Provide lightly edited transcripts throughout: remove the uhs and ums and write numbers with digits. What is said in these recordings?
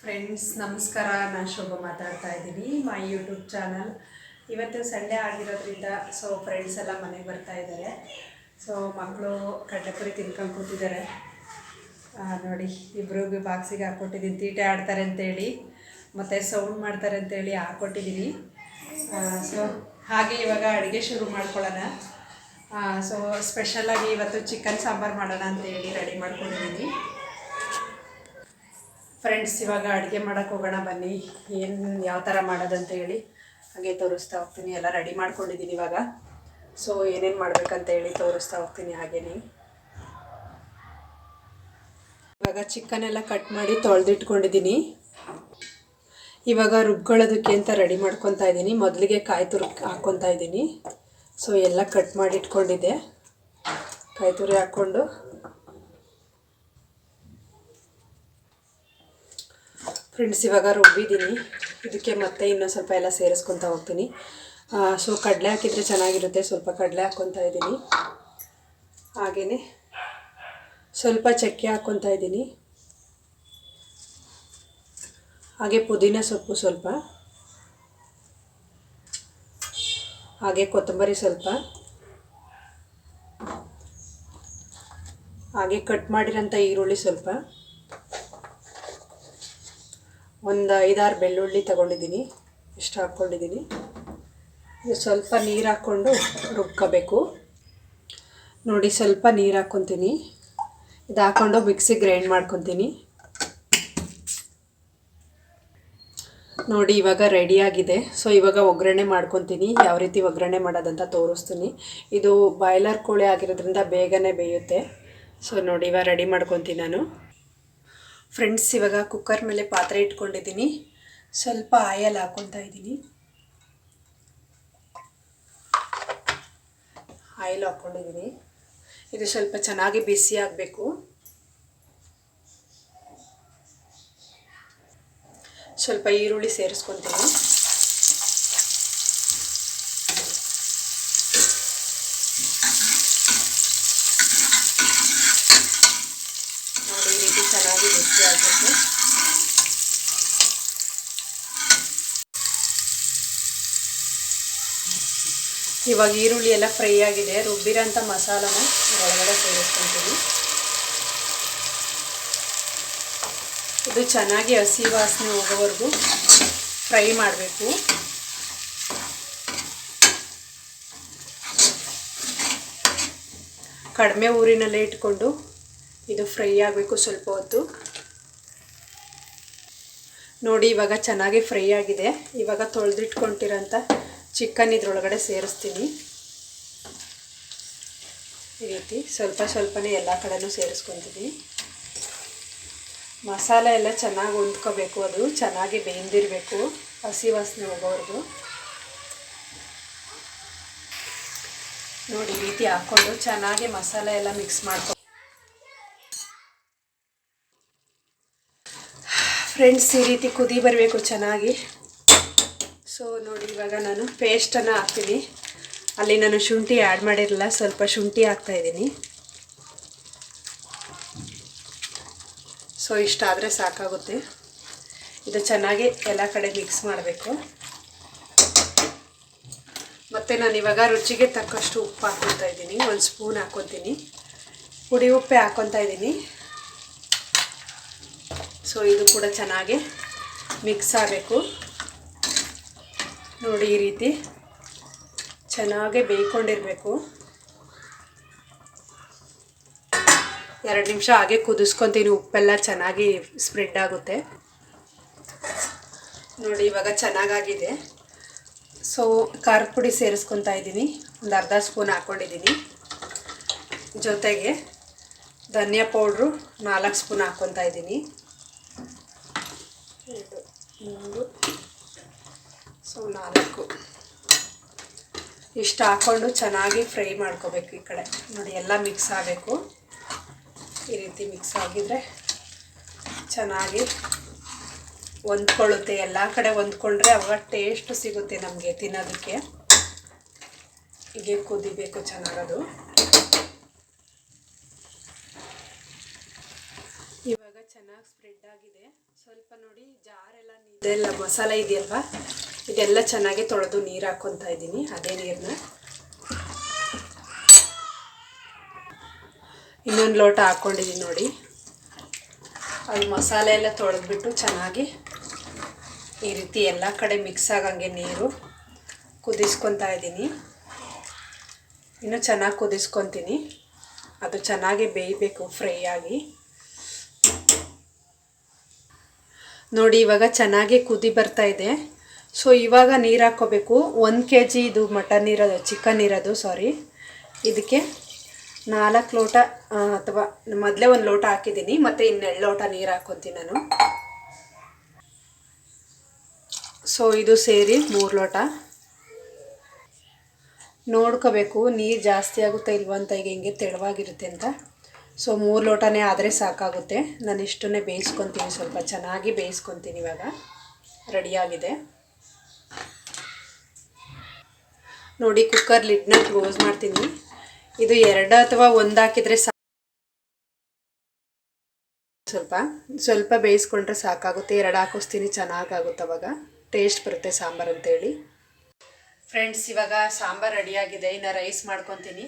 Friends ನಮಸ್ಕಾರ, ನಾನು ಶೋಭಾ ಮಾತಾಡ್ತಾ ಇದ್ದೀನಿ ಮೈ ಯೂಟ್ಯೂಬ್ ಚಾನಲ್. ಇವತ್ತು ಸಂಡೇ ಆಗಿರೋದ್ರಿಂದ ಫ್ರೆಂಡ್ಸ್ ಎಲ್ಲ ಮನೆಗೆ ಬರ್ತಾ ಇದ್ದಾರೆ. ಮಕ್ಕಳು ಕಡ್ಲೆಪುರಿ ತಿನ್ಕೊಂಡು ಕೂತಿದ್ದಾರೆ. ನೋಡಿ, ಇಬ್ಬರಿಗೂ ಬಾಕ್ಸಿಗೆ ಹಾಕ್ಕೊಟ್ಟಿದ್ದೀನಿ. ತೀಟೆ ಆಡ್ತಾರೆ ಅಂತೇಳಿ ಮತ್ತು ಸೌಂಡ್ ಮಾಡ್ತಾರೆ ಅಂತೇಳಿ ಹಾಕ್ಕೊಟ್ಟಿದ್ದೀನಿ. ಹಾಗೆ ಇವಾಗ ಅಡುಗೆ ಶುರು ಮಾಡ್ಕೊಳ್ಳೋಣ. ಸ್ಪೆಷಲಾಗಿ ಇವತ್ತು ಚಿಕನ್ ಸಾಂಬಾರು ಮಾಡೋಣ ಅಂತೇಳಿ ರೆಡಿ ಮಾಡ್ಕೊಂಡಿದ್ದೀನಿ. ಫ್ರೆಂಡ್ಸ್, ಇವಾಗ ಅಡುಗೆ ಮಾಡೋಕ್ಕೆ ಹೋಗೋಣ ಬನ್ನಿ. ಯಾವ ಥರ ಮಾಡೋದಂತ ಹೇಳಿ ಹಾಗೆ ತೋರಿಸ್ತಾ ಹೋಗ್ತೀನಿ. ಎಲ್ಲ ರೆಡಿ ಮಾಡ್ಕೊಂಡಿದ್ದೀನಿ ಇವಾಗ. ಏನೇನು ಮಾಡಬೇಕಂತ ಹೇಳಿ ತೋರಿಸ್ತಾ ಹೋಗ್ತೀನಿ. ಹಾಗೇನೆ ಇವಾಗ ಚಿಕನ್ ಎಲ್ಲ ಕಟ್ ಮಾಡಿ ತೊಳೆದಿಟ್ಕೊಂಡಿದ್ದೀನಿ. ಇವಾಗ ರುಬ್ಕೊಳ್ಳೋದಕ್ಕೆ ಅಂತ ರೆಡಿ ಮಾಡ್ಕೊತಾ ಇದ್ದೀನಿ. ಮೊದಲಿಗೆ ಕಾಯಿ ತುರಿ ಹಾಕ್ಕೊತಾ ಇದ್ದೀನಿ. ಎಲ್ಲ ಕಟ್ ಮಾಡಿ ಇಟ್ಕೊಂಡಿದ್ದೆ. ಕಾಯಿ ತುರಿ ಹಾಕ್ಕೊಂಡು ಫ್ರೆಂಡ್ಸ್ ಇವಾಗ ರುಬ್ಬಿದ್ದೀನಿ. ಇದಕ್ಕೆ ಮತ್ತೆ ಇನ್ನೊಂದು ಸ್ವಲ್ಪ ಎಲ್ಲ ಸೇರಿಸ್ಕೊತಾ ಹೋಗ್ತೀನಿ. ಕಡಲೆ ಹಾಕಿದರೆ ಚೆನ್ನಾಗಿರುತ್ತೆ. ಸ್ವಲ್ಪ ಕಡಲೆ ಹಾಕ್ಕೊತಾ ಇದ್ದೀನಿ. ಹಾಗೆಯೇ ಸ್ವಲ್ಪ ಚಕ್ಕೆ ಹಾಕ್ಕೊತಾ ಇದ್ದೀನಿ. ಹಾಗೆ ಪುದೀನ ಸೊಪ್ಪು ಸ್ವಲ್ಪ, ಹಾಗೆ ಕೊತ್ತಂಬರಿ ಸ್ವಲ್ಪ, ಹಾಗೆ ಕಟ್ ಮಾಡಿರೋಂಥ ಈರುಳ್ಳಿ ಸ್ವಲ್ಪ, ಒಂದು 5-6 ಬೆಳ್ಳುಳ್ಳಿ ತಗೊಂಡಿದ್ದೀನಿ. ಇಷ್ಟು ಹಾಕ್ಕೊಂಡಿದ್ದೀನಿ. ಇದು ಸ್ವಲ್ಪ ನೀರು ಹಾಕ್ಕೊಂಡು ರುಬ್ಕೋಬೇಕು. ನೋಡಿ, ಸ್ವಲ್ಪ ನೀರು ಹಾಕ್ಕೊತೀನಿ. ಇದು ಹಾಕ್ಕೊಂಡು ಮಿಕ್ಸಿ ಗ್ರೈಂಡ್ ಮಾಡ್ಕೊತೀನಿ. ನೋಡಿ, ಇವಾಗ ರೆಡಿಯಾಗಿದೆ. ಇವಾಗ ಒಗ್ಗರಣೆ ಮಾಡ್ಕೊತೀನಿ. ಯಾವ ರೀತಿ ಒಗ್ಗರಣೆ ಮಾಡೋದಂತ ತೋರಿಸ್ತೀನಿ. ಇದು ಬಾಯ್ಲರ್ ಕೋಳಿ ಆಗಿರೋದ್ರಿಂದ ಬೇಗನೆ ಬೇಯುತ್ತೆ. ನೋಡಿ, ಇವಾಗ ರೆಡಿ ಮಾಡ್ಕೊತೀನಿ ನಾನು. ಫ್ರೆಂಡ್ಸ್, ಇವಾಗ ಕುಕ್ಕರ್ ಮೇಲೆ ಪಾತ್ರೆ ಇಟ್ಕೊಂಡಿದ್ದೀನಿ. ಸ್ವಲ್ಪ ಆಯಿಲ್ ಹಾಕ್ಕೊತಾ ಇದ್ದೀನಿ. ಆಯಿಲ್ ಹಾಕ್ಕೊಂಡಿದ್ದೀನಿ. ಇದು ಸ್ವಲ್ಪ ಚೆನ್ನಾಗಿ ಬಿಸಿ ಆಗಬೇಕು. ಸ್ವಲ್ಪ ಈರುಳ್ಳಿ ಸೇರಿಸ್ಕೊತೀನಿ. ನೋಡಿ, ಈ ರೀತಿ ಚೆನ್ನಾಗಿ ಬಿಸಿ ಆಗಬೇಕು. ಇವಾಗ ಈರುಳ್ಳಿ ಎಲ್ಲ ಫ್ರೈ ಆಗಿದೆ. ರುಬ್ಬಿರೋಂಥ ಮಸಾಲಾನ ಒಳಗಡೆ ಸೇರಿಸ್ಕೊತೀನಿ. ಇದು ಚೆನ್ನಾಗಿ ಹಸಿ ವಾಸನೆ ಹೋಗೋವರೆಗೂ ಫ್ರೈ ಮಾಡಬೇಕು. ಕಡಿಮೆ ಊರಿನಲ್ಲೇ ಇಟ್ಕೊಂಡು ಇದು ಫ್ರೈ ಆಗಬೇಕು ಸ್ವಲ್ಪ ಹೊತ್ತು. ನೋಡಿ, ಇವಾಗ ಚೆನ್ನಾಗಿ ಫ್ರೈ ಆಗಿದೆ. ಇವಾಗ ತೊಳೆದಿಟ್ಕೊಂಡಿರೋಂಥ ಚಿಕನ್ ಇದ್ರೊಳಗಡೆ ಸೇರಿಸ್ತೀನಿ. ಈ ರೀತಿ ಸ್ವಲ್ಪ ಸ್ವಲ್ಪನೇ ಎಲ್ಲ ಕಡೆನೂ ಸೇರಿಸ್ಕೊತೀನಿ. ಮಸಾಲೆ ಎಲ್ಲ ಚೆನ್ನಾಗಿ ಹೊಂದ್ಕೋಬೇಕು. ಅದು ಚೆನ್ನಾಗಿ ಬೇಯ್ದಿರಬೇಕು, ಹಸಿ ವಾಸನೆ ಹೋಗೋವರೆಗೂ. ನೋಡಿ, ಈ ರೀತಿ ಹಾಕ್ಕೊಂಡು ಚೆನ್ನಾಗಿ ಮಸಾಲೆ ಎಲ್ಲ ಮಿಕ್ಸ್ ಮಾಡ್ಕೊ. ಫ್ರೆಂಡ್ಸ್, ಈ ರೀತಿ ಕುದಿ ಬರಬೇಕು ಚೆನ್ನಾಗಿ. ನೋಡಿ, ಇವಾಗ ನಾನು ಪೇಸ್ಟನ್ನು ಹಾಕ್ತೀನಿ. ಅಲ್ಲಿ ನಾನು ಶುಂಠಿ ಆ್ಯಡ್ ಮಾಡಿರಲಿಲ್ಲ, ಸ್ವಲ್ಪ ಶುಂಠಿ ಹಾಕ್ತಾಯಿದ್ದೀನಿ. ಇಷ್ಟಾದರೆ ಸಾಕಾಗುತ್ತೆ. ಇದು ಚೆನ್ನಾಗಿ ಎಲ್ಲ ಕಡೆ ಮಿಕ್ಸ್ ಮಾಡಬೇಕು. ಮತ್ತು ನಾನು ಇವಾಗ ರುಚಿಗೆ ತಕ್ಕಷ್ಟು ಉಪ್ಪು ಹಾಕ್ಕೊತಾ ಇದ್ದೀನಿ. 1 ಸ್ಪೂನ್ ಹಾಕ್ಕೊತೀನಿ. ಪುಡಿ ಉಪ್ಪೆ ಹಾಕ್ಕೊತಾ ಇದ್ದೀನಿ. ಇದು ಕೂಡ ಚೆನ್ನಾಗಿ ಮಿಕ್ಸ್ ಆಗಬೇಕು. ನೋಡಿ, ಈ ರೀತಿ ಚೆನ್ನಾಗಿ ಬೇಯ್ಕೊಂಡಿರಬೇಕು. 2 ನಿಮಿಷ ಹಾಗೆ ಕುದಿಸ್ಕೊತೀನಿ. ಉಪ್ಪೆಲ್ಲ ಚೆನ್ನಾಗಿ ಸ್ಪ್ರೆಡ್ ಆಗುತ್ತೆ. ನೋಡಿ, ಇವಾಗ ಚೆನ್ನಾಗಾಗಿದೆ. ಖಾರದ ಪುಡಿ ಸೇರಿಸ್ಕೊತಾ ಇದ್ದೀನಿ. ಒಂದು ಅರ್ಧ ಸ್ಪೂನ್ ಹಾಕ್ಕೊಂಡಿದ್ದೀನಿ. ಜೊತೆಗೆ ಧನಿಯಾ ಪೌಡ್ರು 4 ಸ್ಪೂನ್ ಹಾಕ್ಕೊತಾ ಇದ್ದೀನಿ. 2, 3, 4 ಇಷ್ಟು ಹಾಕ್ಕೊಂಡು ಚೆನ್ನಾಗಿ ಫ್ರೈ ಮಾಡ್ಕೋಬೇಕು. ಈ ಕಡೆ ನೋಡಿ, ಎಲ್ಲ ಮಿಕ್ಸ್ ಆಗಬೇಕು. ಈ ರೀತಿ ಮಿಕ್ಸ್ ಆಗಿದ್ರೆ ಚೆನ್ನಾಗಿ ಹೊಂದ್ಕೊಳ್ಳುತ್ತೆ. ಎಲ್ಲ ಕಡೆ ಹೊಂದ್ಕೊಂಡ್ರೆ ಅವಾಗ ಟೇಸ್ಟ್ ಸಿಗುತ್ತೆ ನಮಗೆ ತಿನ್ನೋದಕ್ಕೆ. ಹೀಗೆ ಕುದಿಬೇಕು ಚೆನ್ನಾಗದು. ಇವಾಗ ಚೆನ್ನಾಗಿ ಸ್ಪ್ರೆಡ್ ಆಗಿದೆ. ಸ್ವಲ್ಪ ನೋಡಿ ಜಾರೆಲ್ಲ ಇದೆಲ್ಲ ಮಸಾಲೆ ಇದೆಯಲ್ವಾ, ಇದೆಲ್ಲ ಚೆನ್ನಾಗಿ ತೊಳೆದು ನೀರು ಹಾಕ್ಕೊತಾ ಇದ್ದೀನಿ. ಅದೇ ನೀರನ್ನ ಇನ್ನೊಂದು ಲೋಟ ಹಾಕ್ಕೊಂಡಿದ್ದೀನಿ ನೋಡಿ. ಅದು ಮಸಾಲೆ ಎಲ್ಲ ತೊಳೆದ್ಬಿಟ್ಟು ಚೆನ್ನಾಗಿ ಈ ರೀತಿ ಎಲ್ಲ ಕಡೆ ಮಿಕ್ಸ್ ಆಗಂಗೆ ನೀರು ಕುದಿಸ್ಕೊತಾ ಇದ್ದೀನಿ. ಇನ್ನೂ ಚೆನ್ನಾಗಿ ಕುದಿಸ್ಕೊತೀನಿ, ಅದು ಚೆನ್ನಾಗಿ ಬೇಯಬೇಕು ಫ್ರೈ ಆಗಿ. ನೋಡಿ ಇವಾಗ ಚೆನ್ನಾಗಿ ಕುದಿ ಬರ್ತಾ ಇದೆ. ಸೊ ಇವಾಗ ನೀರು ಹಾಕ್ಕೋಬೇಕು. 1 kg ಇದು ಮಟನ್ ಇರೋದು, ಚಿಕನ್ ಇರೋದು ಸಾರಿ. ಇದಕ್ಕೆ 4 ಲೋಟ ಅಥವಾ ಮೊದಲೇ 1 ಲೋಟ ಹಾಕಿದ್ದೀನಿ, ಮತ್ತು 2 ಲೋಟ ನೀರು ಹಾಕ್ಕೊತೀನಿ ನಾನು. ಸೊ ಇದು ಸೇರಿ 3 ಲೋಟ. ನೋಡ್ಕೋಬೇಕು ನೀರು ಜಾಸ್ತಿ ಆಗುತ್ತೆ ಇಲ್ವ ಅಂತ, ಈಗ ಹಿಂಗೆ ತೆಳುವಾಗಿರುತ್ತೆ ಅಂತ. ಸೊ 3 ಲೋಟನೇ ಆದರೆ ಸಾಕಾಗುತ್ತೆ. ನಾನು ಇಷ್ಟನ್ನೇ ಬೇಯಿಸ್ಕೊತೀನಿ, ಸ್ವಲ್ಪ ಚೆನ್ನಾಗಿ ಬೇಯಿಸ್ಕೊತೀನಿ. ಇವಾಗ ರೆಡಿಯಾಗಿದೆ ನೋಡಿ. ಕುಕ್ಕರ್ ಲಿಡ್ನ ಕ್ಲೋಸ್ ಮಾಡ್ತೀನಿ. ಇದು 2 ಅಥವಾ 1 ಹಾಕಿದರೆ ಸ್ವಲ್ಪ ಬೇಯಿಸ್ಕೊಂಡ್ರೆ ಸಾಕಾಗುತ್ತೆ. 2 ಹಾಕಿಸ್ತೀನಿ, ಚೆನ್ನಾಗಾಗುತ್ತೆ, ಅವಾಗ ಟೇಸ್ಟ್ ಬರುತ್ತೆ ಸಾಂಬಾರು ಅಂತೇಳಿ. ಫ್ರೆಂಡ್ಸ್ ಇವಾಗ ಸಾಂಬಾರು ರೆಡಿಯಾಗಿದೆ. ಇನ್ನು ರೈಸ್ ಮಾಡ್ಕೊತೀನಿ.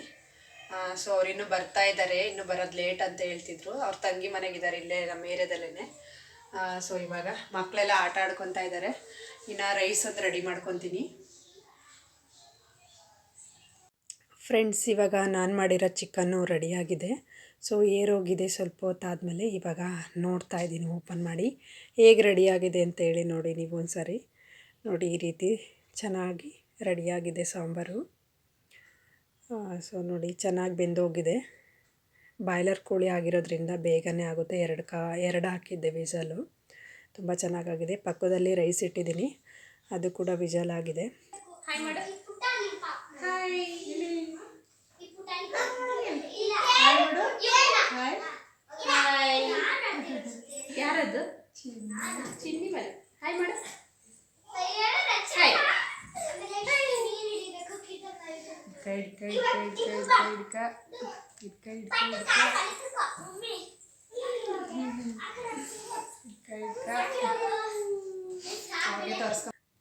ಸೊ ಅವ್ರು ಇನ್ನೂ ಬರ್ತಾ ಇದ್ದಾರೆ, ಇನ್ನೂ ಬರೋದು ಲೇಟ್ ಅಂತ ಹೇಳ್ತಿದ್ರು. ಅವ್ರ ತಂಗಿ ಮನೆಗಿದ್ದಾರೆ, ಇಲ್ಲೇ ನಮ್ಮ ಏರಿಯಾದಲ್ಲೇ. ಸೊ ಇವಾಗ ಮಕ್ಕಳೆಲ್ಲ ಆಟ ಆಡ್ಕೊತಾ ಇದ್ದಾರೆ. ಇನ್ನು ರೈಸ್ ಒಂದು ರೆಡಿ ಮಾಡ್ಕೊತೀನಿ. ಫ್ರೆಂಡ್ಸ್ ಇವಾಗ ನಾನು ಮಾಡಿರೋ ಚಿಕನ್ನು ರೆಡಿಯಾಗಿದೆ. ಸೊ ಏರೋಗಿದೆ ಸ್ವಲ್ಪ ಹೊತ್ತಾದಮೇಲೆ. ಇವಾಗ ನೋಡ್ತಾ ಇದ್ದೀನಿ ಓಪನ್ ಮಾಡಿ ಹೇಗೆ ರೆಡಿಯಾಗಿದೆ ಅಂತೇಳಿ. ನೋಡಿ ನೀವು ಒಂದು ಸಾರಿ ನೋಡಿ, ಈ ರೀತಿ ಚೆನ್ನಾಗಿ ರೆಡಿಯಾಗಿದೆ ಸಾಂಬಾರು. ಸೊ ನೋಡಿ ಚೆನ್ನಾಗಿ ಬೆಂದೋಗಿದೆ. ಬಾಯ್ಲರ್ ಕೋಳಿ ಆಗಿರೋದ್ರಿಂದ ಬೇಗನೆ ಆಗುತ್ತೆ. 2 ಹಾಕಿದ್ದೆ ವಿಸಲು, ತುಂಬ ಚೆನ್ನಾಗಾಗಿದೆ. ಪಕ್ಕದಲ್ಲಿ ರೈಸ್ ಇಟ್ಟಿದ್ದೀನಿ, ಅದು ಕೂಡ ವಿಜಲ್ ಆಗಿದೆ. ಯಾರದು ಚಿನ್ನಿ ಮೇಲೆ ಹಾಯ್ ಮಾಡು.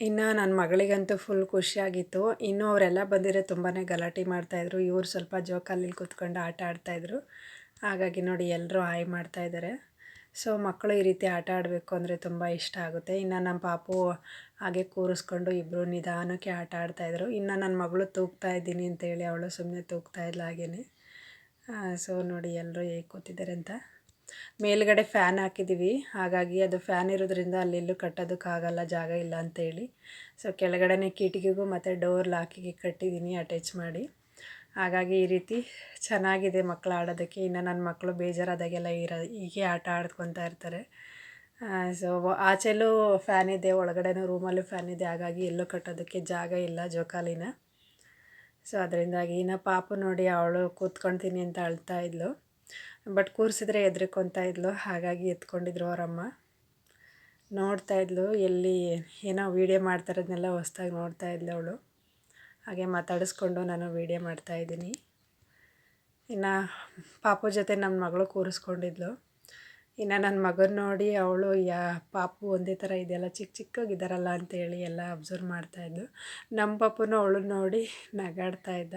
ಇನ್ನು ನನ್ನ ಮಗಳಿಗಂತೂ ಫುಲ್ ಖುಷಿಯಾಗಿತ್ತು. ಇನ್ನೂ ಅವರೆಲ್ಲ ಬಂದಿರೋ ತುಂಬಾ ಗಲಾಟೆ ಮಾಡ್ತಾಯಿದ್ರು. ಇವ್ರು ಸ್ವಲ್ಪ ಜೋಕಾಲಿ ಕೂತ್ಕೊಂಡು ಆಟ ಆಡ್ತಾಯಿದ್ರು. ಹಾಗಾಗಿ ನೋಡಿ ಎಲ್ಲರೂ ಹಾಯ್ ಮಾಡ್ತಾಯಿದ್ದಾರೆ. ಸೊ ಮಕ್ಕಳು ಈ ರೀತಿ ಆಟ ಆಡಬೇಕು ಅಂದರೆ ತುಂಬ ಇಷ್ಟ ಆಗುತ್ತೆ. ಇನ್ನು ನಮ್ಮ ಪಾಪು ಹಾಗೆ ಕೂರಿಸ್ಕೊಂಡು ಇಬ್ಬರು ನಿಧಾನಕ್ಕೆ ಆಟ ಆಡ್ತಾಯಿದ್ರು. ಇನ್ನು ನನ್ನ ಮಗಳು ತೂಗ್ತಾ ಇದ್ದೀನಿ ಅಂತೇಳಿ ಅವಳು ಸುಮ್ಮನೆ ತೂಗ್ತಾ ಇಲ್ಲ ಹಾಗೇ. ಸೊ ನೋಡಿ ಎಲ್ಲರೂ ಹೇಗೆ ಕೂತಿದ್ದಾರೆ ಅಂತ. ಮೇಲ್ಗಡೆ ಫ್ಯಾನ್ ಹಾಕಿದ್ದೀವಿ, ಹಾಗಾಗಿ ಅದು ಫ್ಯಾನ್ ಇರೋದ್ರಿಂದ ಅಲ್ಲೆಲ್ಲೂ ಕಟ್ಟೋದಕ್ಕಾಗಲ್ಲ, ಜಾಗ ಇಲ್ಲ ಅಂತೇಳಿ. ಸೊ ಕೆಳಗಡೆನೇ ಕಿಟಕಿಗೂ ಮತ್ತು ಡೋರ್ ಲಾಕಿಗೆ ಕಟ್ಟಿದ್ದೀನಿ ಅಟ್ಯಾಚ್ ಮಾಡಿ. ಹಾಗಾಗಿ ಈ ರೀತಿ ಚೆನ್ನಾಗಿದೆ ಮಕ್ಕಳು ಆಡೋದಕ್ಕೆ. ಇನ್ನು ನನ್ನ ಮಕ್ಕಳು ಬೇಜಾರಾದಾಗೆಲ್ಲ ಹೀಗೆ ಆಟ ಆಡ್ಕೊತಾ ಇರ್ತಾರೆ. ಸೊ ಆಚೆಲ್ಲೂ ಫ್ಯಾನ್ ಇದೆ, ಒಳಗಡೆನೂ ರೂಮಲ್ಲೂ ಫ್ಯಾನ್ ಇದೆ. ಹಾಗಾಗಿ ಎಲ್ಲೂ ಕಟ್ಟೋದಕ್ಕೆ ಜಾಗ ಇಲ್ಲ ಜೋಕಾಲಿನ. ಸೊ ಅದರಿಂದಾಗಿ ಇನ್ನು ಪಾಪು ನೋಡಿ ಅವಳು ಕೂತ್ಕೊಳ್ತೀನಿ ಅಂತ ಅಳ್ತಾ ಇದ್ಲು. ಬಟ್ ಕೂರಿಸಿದ್ರೆ ಹೆದ್ರಿಕೊತಾ ಇದ್ಲು, ಹಾಗಾಗಿ ಎತ್ಕೊಂಡಿದ್ರು ಅವರಮ್ಮ. ನೋಡ್ತಾ ಇದ್ಲು, ಎಲ್ಲಿ ಏನೋ ವೀಡಿಯೋ ಮಾಡ್ತಾರದನ್ನೆಲ್ಲ ಹೊಸ್ದಾಗಿ ನೋಡ್ತಾ ಇದ್ಲು ಅವಳು. ಹಾಗೆ ಮಾತಾಡಿಸ್ಕೊಂಡು ನಾನು ವೀಡಿಯೋ ಮಾಡ್ತಾಯಿದ್ದೀನಿ. ಇನ್ನು ಪಾಪು ಜೊತೆ ನನ್ನ ಮಗಳು ಕೂರಿಸ್ಕೊಂಡಿದ್ಲು. ಇನ್ನು ನನ್ನ ಮಗನ ನೋಡಿ ಅವಳು ಪಾಪು ಒಂದೇ ಥರ ಇದೆಯಲ್ಲ, ಚಿಕ್ಕದಾಗಿದ್ದಾರಲ್ಲ ಅಂತೇಳಿ ಎಲ್ಲ ಅಬ್ಸರ್ವ್ ಮಾಡ್ತಾಯಿದ್ಲು. ನಮ್ಮ ಪಾಪುನೂ ಅವಳು ನೋಡಿ ನಗಾಡ್ತಾ ಇದ್ದ.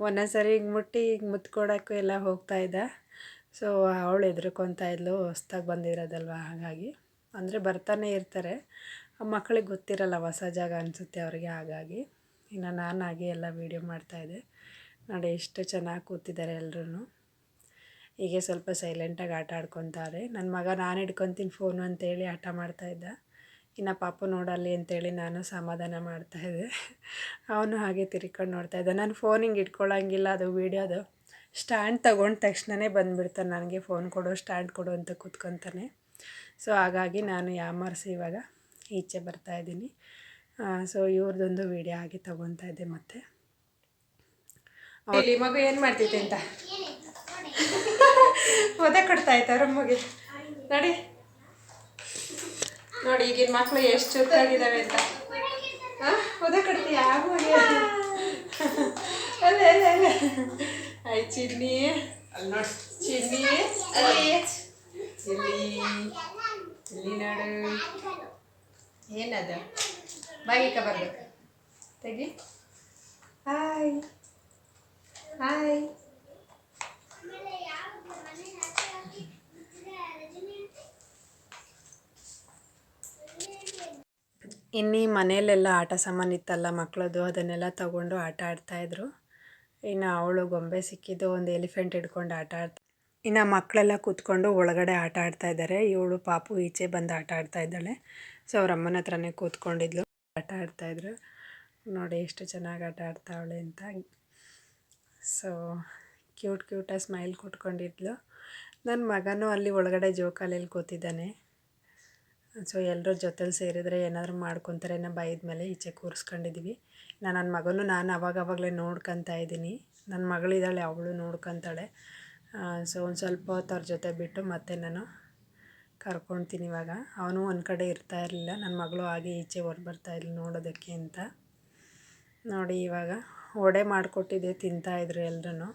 ಒಂದೊಂದು ಸರಿ ಹಿಂಗೆ ಮುಟ್ಟಿ ಹಿಂಗೆ ಮುತ್ಕೊಡೋಕ್ಕೂ ಎಲ್ಲ ಹೋಗ್ತಾಯಿದ್ದ. ಸೊ ಅವಳು ಹೆದ್ರಿಕೊತಾ ಇದ್ಲು, ಹೊಸ್ದಾಗಿ ಬಂದಿರೋದಲ್ವ ಹಾಗಾಗಿ. ಅಂದರೆ ಬರ್ತಾನೆ ಇರ್ತಾರೆ, ಮಕ್ಕಳಿಗೆ ಗೊತ್ತಿರಲ್ಲ, ಹೊಸ ಜಾಗ ಅನಿಸುತ್ತೆ ಅವ್ರಿಗೆ. ಹಾಗಾಗಿ ಇನ್ನು ನಾನು ಹಾಗೆ ಎಲ್ಲ ವೀಡಿಯೋ ಮಾಡ್ತಾಯಿದ್ದೆ. ನೋಡಿ ಎಷ್ಟು ಚೆನ್ನಾಗಿ ಕೂತಿದ್ದಾರೆ ಎಲ್ಲರೂ. ಹೀಗೆ ಸ್ವಲ್ಪ ಸೈಲೆಂಟಾಗಿ ಆಟ ಆಡ್ಕೊತಾರೆ. ನನ್ನ ಮಗ ನಾನು ಹಿಡ್ಕೊತೀನಿ ಫೋನು ಅಂತೇಳಿ ಆಟ ಮಾಡ್ತಾಯಿದ್ದ. ಇನ್ನು ಪಾಪು ನೋಡಲ್ಲಿ ಅಂತೇಳಿ ನಾನು ಸಮಾಧಾನ ಮಾಡ್ತಾಯಿದ್ದೆ. ಅವನು ಹಾಗೆ ತಿರ್ಕೊಂಡು ನೋಡ್ತಾಯಿದ್ದ. ನಾನು ಫೋನ್ ಹಿಂಗೆ ಇಟ್ಕೊಳ್ಳೋಂಗಿಲ್ಲ, ಅದು ವೀಡಿಯೋದು ಸ್ಟ್ಯಾಂಡ್ ತೊಗೊಂಡ ತಕ್ಷಣವೇ ಬಂದುಬಿಡ್ತಾನೆ, ನನಗೆ ಫೋನ್ ಕೊಡು ಸ್ಟ್ಯಾಂಡ್ ಕೊಡು ಅಂತ ಕೂತ್ಕೊತಾನೆ. ಸೊ ಹಾಗಾಗಿ ನಾನು ಯಾಮಾರಿಸಿ ಇವಾಗ ಈಚೆ ಬರ್ತಾಯಿದ್ದೀನಿ. ಸೊ ಇವ್ರದ್ದೊಂದು ವೀಡಿಯೋ ಹಾಗೆ ತೊಗೊತಾ ಇದ್ದೆ. ಮತ್ತು ಇಲ್ಲಿ ಮಗು ಏನು ಮಾಡ್ತೈತೆ ಅಂತ ಒದೆ ಕೊಡ್ತಾ ಇದ್ದಾರೆ ಮಗುಗೆ. ನೋಡಿ ನೋಡಿ ಈಗಿನ ಮಕ್ಕಳು ಎಷ್ಟು ಚುರುಕಾಗಿದ್ದಾವೆ ಅಂತ. ಒದೆ ಕೊಡ್ತೀಯ ಮಗುಗೆ? ಅಲ್ಲೇ ಅಲ್ಲೇ ಅಲ್ಲೇ ಆಯ್ ಚಿನ್ನಿ, ಅಲ್ಲಿ ನೋಡಿ ಚಿನ್ನಿ, ಅಲ್ಲಿ ಚಿಲ್ಲಿ ಇಲ್ಲಿ ನೋಡು ಏನದ ಬಾಯಿಕ ಬರ್ಬೇಕು ತೆಗಿ ಹಾಯ್ ಹಾಯ್ ಇನ್ನೀ ಮನೆಯಲ್ಲೆಲ್ಲ ಆಟ ಸಾಮಾನು ಇತ್ತಲ್ಲ ಮಕ್ಕಳದು ಅದನ್ನೆಲ್ಲ ತಗೊಂಡು ಆಟ ಆಡ್ತಾಯಿದ್ರು. ಇನ್ನು ಅವಳು ಗೊಂಬೆ ಸಿಕ್ಕಿದ್ದು ಒಂದು ಎಲಿಫೆಂಟ್ ಹಿಡ್ಕೊಂಡು ಆಟ ಆಡ್ತಾ, ಇನ್ನು ಮಕ್ಕಳೆಲ್ಲ ಕೂತ್ಕೊಂಡು ಒಳಗಡೆ ಆಟ ಆಡ್ತಾಯಿದ್ದಾರೆ. ಇವಳು ಪಾಪು ಈಚೆ ಬಂದು ಆಟ ಆಡ್ತಾ ಇದ್ದಾಳೆ. ಸೊ ಅವ್ರ ಅಮ್ಮನ ಹತ್ರನೇ ಕೂತ್ಕೊಂಡಿದ್ಲು, ಆಟ ಆಡ್ತಾಯಿದ್ರು. ನೋಡಿ ಎಷ್ಟು ಚೆನ್ನಾಗಿ ಆಟ ಆಡ್ತಾವಳೆ ಅಂತ. ಸೊ ಕ್ಯೂಟಾಗಿ ಸ್ಮೈಲ್ ಕೊಟ್ಕೊಂಡಿದ್ಲು. ನನ್ನ ಮಗನೂ ಅಲ್ಲಿ ಒಳಗಡೆ ಜೋಕಾಲಿಯಲ್ಲಿ ಕೂತಿದ್ದಾನೆ. ಸೊ ಎಲ್ಲರ ಜೊತೆಲಿ ಸೇರಿದರೆ ಏನಾದರೂ ಮಾಡ್ಕೊತಾರೆ ಅನ್ನೋ ಭಯದ ಮೇಲೆ ಈಚೆ ಕೂರಿಸ್ಕೊಂಡಿದ್ದೀವಿ. ನನ್ನ ಮಗನೂ ನಾನು ಅವಾಗವಾಗಲೇ ನೋಡ್ಕೊತಾ ಇದ್ದೀನಿ. ನನ್ನ ಮಗಳಿದ್ದಾಳೆ, ಅವಳು ನೋಡ್ಕೊತಾಳೆ. ಸೊ ಒಂದು ಸ್ವಲ್ಪ ಹೊತ್ತು ಅವ್ರ ಜೊತೆ ಬಿಟ್ಟು ಮತ್ತೆ ನಾನು ಕರ್ಕೊಳ್ತೀನಿ. ಇವಾಗ ಅವನು ಒಂದು ಕಡೆ ಇರ್ತಾ ಇರಲಿಲ್ಲ, ನನ್ನ ಮಗಳು ಹಾಗೆ ಈಚೆ ಬರ್ತಾಯಿದ್ಲು ನೋಡೋದಕ್ಕೆ ಅಂತ. ನೋಡಿ ಇವಾಗ ವಡೆ ಮಾಡಿಕೊಟ್ಟಿದ್ದೆ, ತಿಂತಾಯಿದ್ರು ಎಲ್ಲರೂ.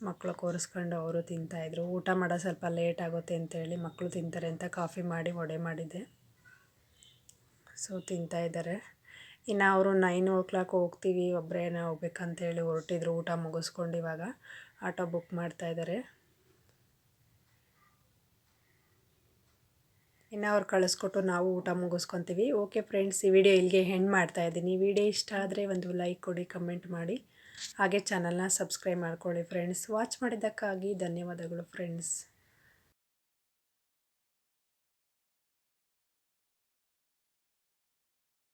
ಮಕ್ಕಳು ಕೂರಿಸ್ಕೊಂಡು ಅವರು ತಿಂತಾಯಿದ್ರು. ಊಟ ಮಾಡೋ ಸ್ವಲ್ಪ ಲೇಟ್ ಆಗುತ್ತೆ ಅಂತೇಳಿ ಮಕ್ಕಳು ತಿಂತಾರೆ ಅಂತ ಕಾಫಿ ಮಾಡಿ ವಡೆ ಮಾಡಿದ್ದೆ. ಸೊ ತಿಂತಾಯಿದ್ದಾರೆ. ಇನ್ನು ಅವರು 9 ಹೋಗ್ತೀವಿ, ಒಬ್ಬರೇನ ಹೋಗ್ಬೇಕಂತೇಳಿ ಹೊರಟಿದ್ರು. ಊಟ ಮುಗಿಸ್ಕೊಂಡು ಇವಾಗ ಆಟೋ ಬುಕ್ ಮಾಡ್ತಾಯಿದ್ದಾರೆ. ಇನ್ನು ಅವ್ರು ಕಳಿಸ್ಕೊಟ್ಟು ನಾವು ಊಟ ಮುಗಿಸ್ಕೊತೀವಿ. ಓಕೆ ಫ್ರೆಂಡ್ಸ್, ಈ ವಿಡಿಯೋ ಇಲ್ಲಿಗೆ ಎಂಡ್ ಮಾಡ್ತಾಯಿದ್ದೀನಿ. ವಿಡಿಯೋ ಇಷ್ಟ ಆದರೆ ಒಂದು ಲೈಕ್ ಕೊಡಿ, ಕಮೆಂಟ್ ಮಾಡಿ, ಹಾಗೆ ಚಾನಲ್ನ ಸಬ್ಸ್ಕ್ರೈಬ್ ಮಾಡ್ಕೊಳ್ಳಿ ಫ್ರೆಂಡ್ಸ್. ವಾಚ್ ಮಾಡಿದ್ದಕ್ಕಾಗಿ ಧನ್ಯವಾದಗಳು ಫ್ರೆಂಡ್ಸ್.